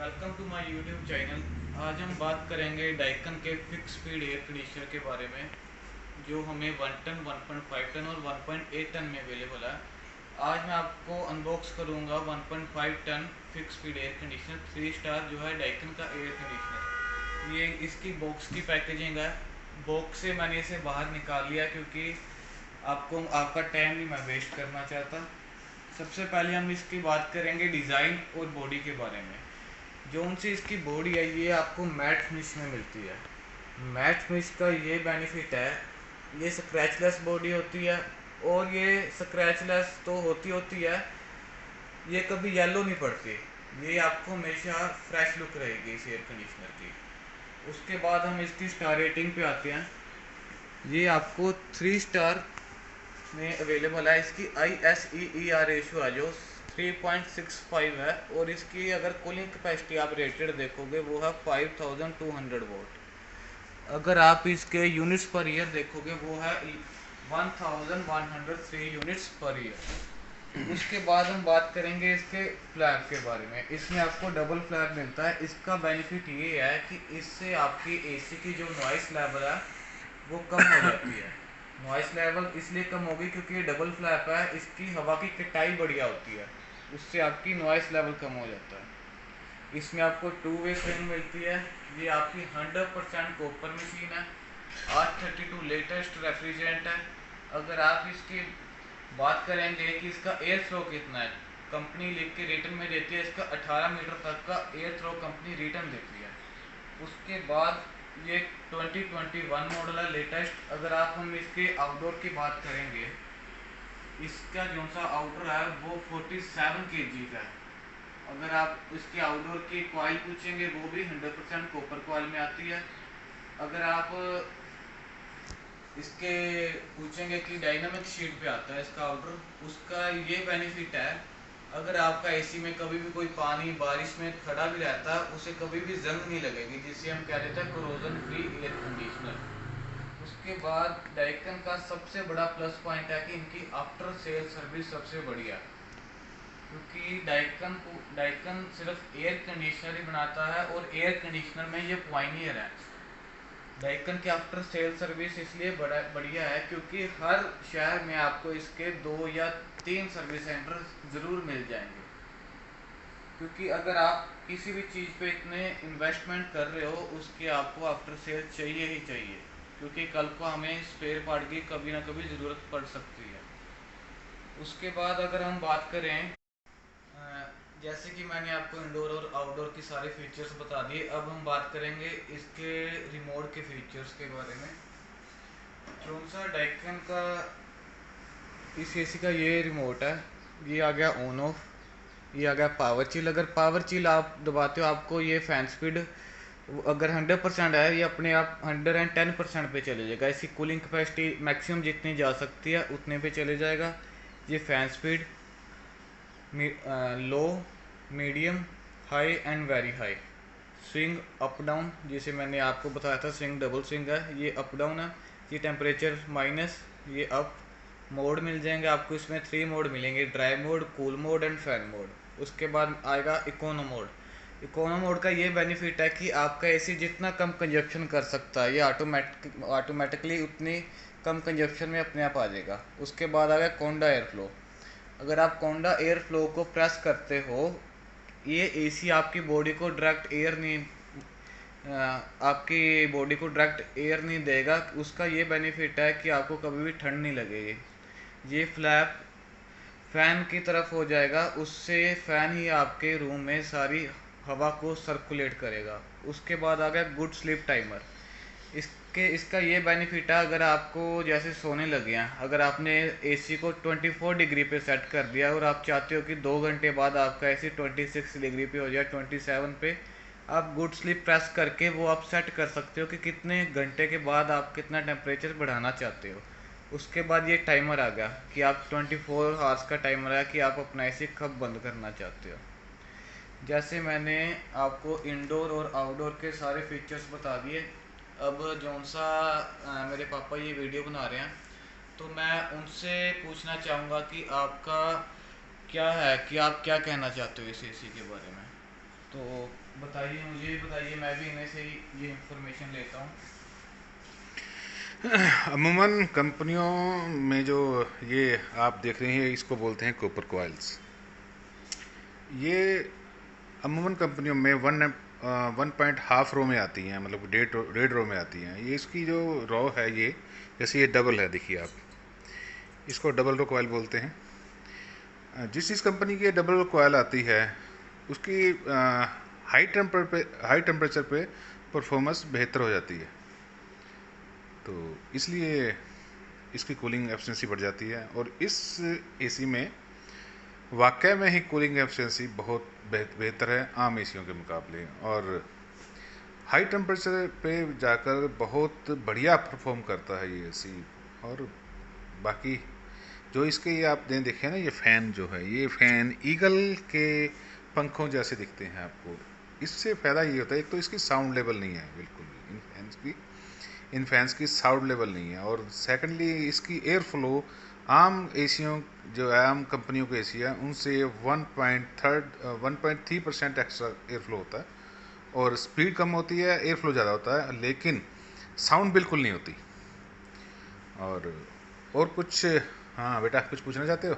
Welcome to my YouTube channel. आज हम बात करेंगे डाइकन के फिक्स स्पीड एयर कंडीशनर के बारे में, जो हमें 1 टन, 1.5 टन और 1.8 टन में अवेलेबल है। आज मैं आपको अनबॉक्स करूंगा 1.5 ton fix speed air conditioner 3 star जो है डाइकन का एयर कंडीशनर। ये इसकी बॉक्स की पैकेजिंग है। बॉक्स से मैंने इसे बाहर निकाल लिया क्योंकि आपका टाइम नहीं मैं वेस्ट करना चाहता। सबसे पहले हम इसकी बात करेंगे डिज़ाइन और बॉडी के बारे में। जो उनसे इसकी बॉडी है ये आपको मैट फिनिश में मिलती है। मैट फिनिश का ये बेनिफिट है, ये स्क्रैचलेस बॉडी होती है। और ये स्क्रैचलेस तो होती है, ये कभी येलो नहीं पड़ती। ये आपको हमेशा फ्रेश लुक रहेगी इस एयर कंडीशनर की। उसके बाद हम इसकी स्टार रेटिंग पे आते हैं। ये आपको 3 स्टार में अवेलेबल है। इसकी ISEER रेशियो है जो 3.65 है। और इसकी अगर कूलिंग कैपेसिटी आप रेटेड देखोगे वो है 5200 वोट। अगर आप इसके यूनिट्स पर ईयर देखोगे वो है 1103 यूनिट्स पर ईयर। उसके बाद हम बात करेंगे इसके फ्लैप के बारे में। इसमें आपको डबल फ्लैप मिलता है। इसका बेनिफिट ये है कि इससे आपकी एसी की जो नॉइस लेवल है वो कम हो जाती है। नॉइस लेवल इसलिए कम होगी क्योंकि ये डबल फ्लैप है, इसकी हवा की कटाई बढ़िया होती है, उससे आपकी नॉइस लेवल कम हो जाता है। इसमें आपको 2 वे स्प्रिंग मिलती है। ये आपकी 100% कॉपर मशीन है। R32 लेटेस्ट रेफ्रिजरेंट है। अगर आप इसकी बात करेंगे कि इसका एयर थ्रो कितना है, कंपनी लिख के रिटर्न में देती है इसका 18 मीटर तक का एयर थ्रो कंपनी रिटर्न देती है। उसके बाद ये 2021 मॉडल है लेटेस्ट। अगर हम इसके आउटडोर की बात करेंगे, इसका जो सा आउटर है वो 47 kg का है। अगर आप इसके आउटडोर की कॉइल पूछेंगे वो भी 100% कॉपर कॉइल में आती है। अगर आप इसके पूछेंगे कि डायनामिक शीट पे आता है इसका आउटर, उसका ये बेनिफिट है, अगर आपका एसी में कभी भी कोई पानी बारिश में खड़ा भी रहता है उसे कभी भी जंग नहीं लगेगी, जिसे हम कह देते हैं कोरोजन फ्री एयर कंडीशनर। उसके बाद डाइकन का सबसे बड़ा प्लस पॉइंट है कि इनकी आफ्टर सेल सर्विस सबसे बढ़िया है। क्योंकि डाइकन सिर्फ एयर कंडीशनर ही बनाता है और एयर कंडीशनर में ये पॉइनियर है। डाइकन की आफ्टर सेल सर्विस इसलिए बढ़िया है क्योंकि हर शहर में आपको इसके 2 या 3 सर्विस सेंटर ज़रूर मिल जाएंगे। क्योंकि अगर आप किसी भी चीज़ पे इतने इन्वेस्टमेंट कर रहे हो उसकी आपको आफ्टर सेल चाहिए ही चाहिए, क्योंकि कल को हमें स्पेयर पार्ट की कभी ना कभी ज़रूरत पड़ सकती है। उसके बाद अगर हम बात करें, जैसे कि मैंने आपको इंडोर और आउटडोर की सारे फीचर्स बता दिए, अब हम बात करेंगे इसके रिमोट के फीचर्स के बारे में। कौन सा डाइकन का इस एसी का ये रिमोट है। ये आ गया ऑन ऑफ, ये आ गया पावर चिल। अगर पावर चिल आप दबाते हो आपको ये फैन स्पीड अगर 100% है ये अपने आप 110% पे चले जाएगा। इसकी कूलिंग कैपेसिटी मैक्सिमम जितनी जा सकती है उतने पे चले जाएगा। ये fan speed low, medium, high and very high. Swing up down, जिसे मैंने आपको बताया था स्विंग डबल स्विंग है, ये अप डाउन है। ये टेम्परेचर माइनस, ये अप। मोड मिल जाएंगे आपको, इसमें 3 मोड मिलेंगे, dry mode, cool mode and fan mode. उसके बाद आएगा इकोनो मोड। इकोनो मोड का ये बेनिफिट है कि आपका एसी जितना कम कंजप्शन कर सकता है ये ऑटोमेटिकली उतनी कम कंजप्शन में अपने आप आ जाएगा। उसके बाद आ गया कोंडा एयर फ्लो। अगर आप कोंडा एयर फ्लो को प्रेस करते हो, ये एसी आपकी बॉडी को डायरेक्ट एयर नहीं आपकी बॉडी को डायरेक्ट एयर नहीं देगा। उसका ये बेनिफिट है कि आपको कभी भी ठंड नहीं लगेगी। ये फ्लैप फैन की तरफ हो जाएगा, उससे फैन ही आपके रूम में सारी हवा को सर्कुलेट करेगा। उसके बाद आ गया गुड स्लीप टाइमर। इसका ये बेनिफिट है, अगर आपको जैसे सोने लगे हैं, अगर आपने एसी को 24 डिग्री पे सेट कर दिया और आप चाहते हो कि 2 घंटे बाद आपका एसी 26 डिग्री पे हो जाए, 27 पे, आप गुड स्लीप प्रेस करके वो आप सेट कर सकते हो कि कितने घंटे के बाद आप कितना टेम्परेचर बढ़ाना चाहते हो। उसके बाद ये टाइमर आ गया कि आप 24 आवर्स का टाइमर है कि आप अपना एसी कब बंद करना चाहते हो। जैसे मैंने आपको इंडोर और आउटडोर के सारे फीचर्स बता दिए। अब जौन सा मेरे पापा ये वीडियो बना रहे हैं, तो मैं उनसे पूछना चाहूँगा कि आपका क्या है, कि आप क्या कहना चाहते हो इस एसी के बारे में। तो बताइए, मुझे भी बताइए, मैं भी इन्हें से ही ये इंफॉर्मेशन लेता हूँ। अमूमन कंपनियों में जो ये आप देख रहे हैं इसको बोलते हैं कॉपर कॉइल्स। ये अमूमन कंपनियों में 1.5 रो में आती हैं, मतलब 1.5 रो में आती हैं। ये इसकी जो रो है, ये जैसे ये डबल है, देखिए आप, इसको डबल रो कॉइल बोलते हैं। जिस कंपनी की डबल रो कॉइल आती है उसकी हाई टेम्परेचर पे परफॉर्मेंस बेहतर हो जाती है, तो इसलिए इसकी कूलिंग एफिशिएंसी बढ़ जाती है। और इस एसी में वाकई में ही कूलिंग एफिशिएंसी बहुत बेहतर है आम एसियों के मुकाबले, और हाई टेम्परेचर पे जाकर बहुत बढ़िया परफॉर्म करता है ये एसी। और बाकी जो इसके ये आप देखे ना, ये फ़ैन जो है, ये फ़ैन ईगल के पंखों जैसे दिखते हैं आपको। इससे फ़ायदा ये होता है, एक तो इसकी साउंड लेवल नहीं है बिल्कुल भी, इन फैंस की साउंड लेवल नहीं है, और सेकंडली इसकी एयर फ्लो आम एसियों, जो आम कंपनियों के एसी है, उनसे 1.3% एक्स्ट्रा एयर फ्लो होता है, और स्पीड कम होती है, एयर फ्लो ज़्यादा होता है, लेकिन साउंड बिल्कुल नहीं होती। और कुछ, हाँ बेटा कुछ पूछना चाहते हो?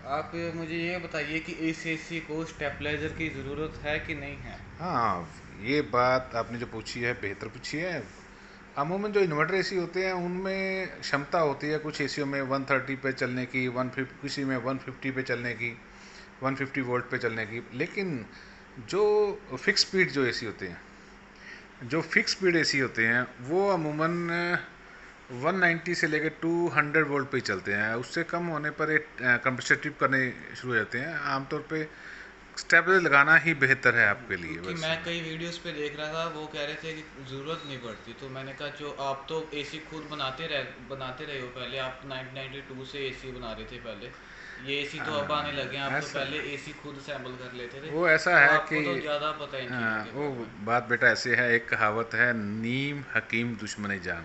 आप मुझे ये बताइए कि इस एसी को स्टेबलाइजर की ज़रूरत है कि नहीं है। हाँ, ये बात आपने जो पूछी है बेहतर पूछी है। अमूमन जो इन्वर्टर एसी होते हैं उनमें क्षमता होती है कुछ एसियों में 130 पे चलने की, 150, किसी में 150 पे चलने की, 150 वोल्ट पे चलने की। लेकिन जो फिक्स स्पीड जो एसी होते हैं, जो फिक्स स्पीड एसी होते हैं, वो अमूमन 190 से लेकर 200 वोल्ट पे ही चलते हैं। उससे कम होने पर ये कंप्रेसर ट्रिप करने शुरू हो जाते हैं। आमतौर पे स्टेबलाइजर लगाना ही बेहतर है आपके लिए क्योंकि बस। मैं कई वीडियोस पे देख रहा था, वो कह रहे थे कि ज़रूरत नहीं पड़ती, तो मैंने कहा जो आप तो एसी खुद बनाते रहे हो, पहले आप 1992 से एसी बना रहे थे पहले, ये एसी तो अब आने लगे हैं, आप तो ऐसा, पहले एसी खुद असेंबल कर लेते थे, वो ऐसा तो है कि आपको तो ज़्यादा पता है इन चीज़ों के वो बारे में। बात बेटा ऐसे है, एक कहावत है, नीम हकीम दुश्मन जान।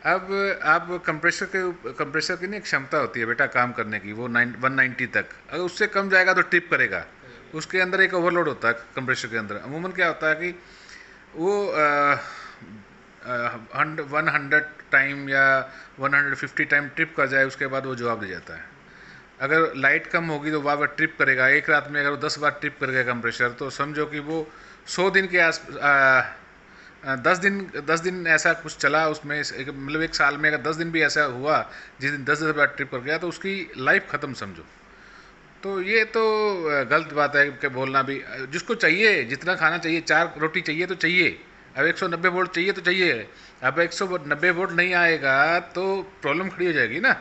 अब आप कंप्रेसर की नहीं क्षमता होती है बेटा काम करने की, वो 190 तक, अगर उससे कम जाएगा तो ट्रिप करेगा। उसके अंदर एक ओवरलोड होता है कंप्रेसर के अंदर। अमूमन क्या होता है कि वो 100 टाइम या 150 टाइम ट्रिप कर जाए, उसके बाद वो जवाब दे जाता है। अगर लाइट कम होगी तो वह ट्रिप करेगा। एक रात में अगर वो 10 बार ट्रिप करेगा कंप्रेसर, तो समझो कि वो 100 दिन के 10 दिन ऐसा कुछ चला उसमें, मतलब एक साल में अगर 10 दिन भी ऐसा हुआ जिस दिन 10 बार ट्रिप कर गया, तो उसकी लाइफ ख़त्म समझो। तो ये तो गलत बात है कि बोलना भी। जिसको चाहिए जितना खाना चाहिए, 4 रोटी चाहिए तो चाहिए, अब 190 वोल्ट चाहिए तो चाहिए। अब 190 वोल्ट नहीं आएगा तो प्रॉब्लम खड़ी हो जाएगी ना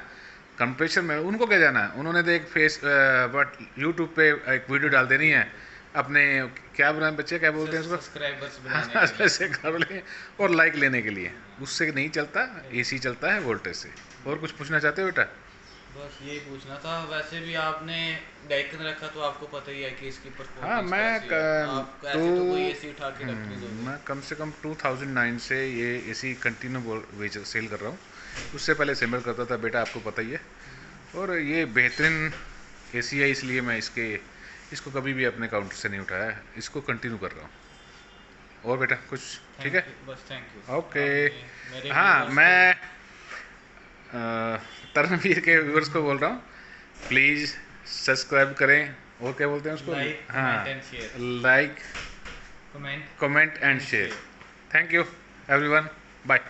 कंप्रेसर में। उनको क्या जाना, उन्होंने तो एक यूट्यूब पे एक वीडियो डाल देनी है अपने, क्या बनाए बच्चे, क्या बोलते हैं उसको, सब्सक्राइबर्स बनाने हाँ के लिए। ऐसे कर लें, और लाइक लेने के लिए। उससे नहीं चलता, एसी चलता है वोल्टेज से। और कुछ पूछना चाहते हो बेटा? बस यही पूछना था। वैसे भी आपने डाइकन रखा, तो आपको पता ही है कि इसकी हाँ, परफॉर्मेंस कैसी है। आप ऐसे तो कोई एसी उठा के रख नहीं दोगे। मैं कम से कम 2009 से ये एसी कंटिन्यू सेल कर रहा हूँ। उससे पहले सेल करता था बेटा, आपको पता ही है। और ये बेहतरीन एसी है, इसलिए मैं इसको कभी भी अपने काउंटर से नहीं उठाया, इसको कंटिन्यू कर रहा हूँ। और बेटा कुछ? ठीक है, थैंक यू, बस थैंक यू। ओके। आपने मेरे हाँ, व्यूवर्स को। मैं तरणवीर के व्यूअर्स को बोल रहा हूँ, प्लीज़ सब्सक्राइब करें, और क्या बोलते हैं उसको, लाइक, कमेंट हाँ, and share. Like, comment comment and and share. Share. Thank you everyone, bye.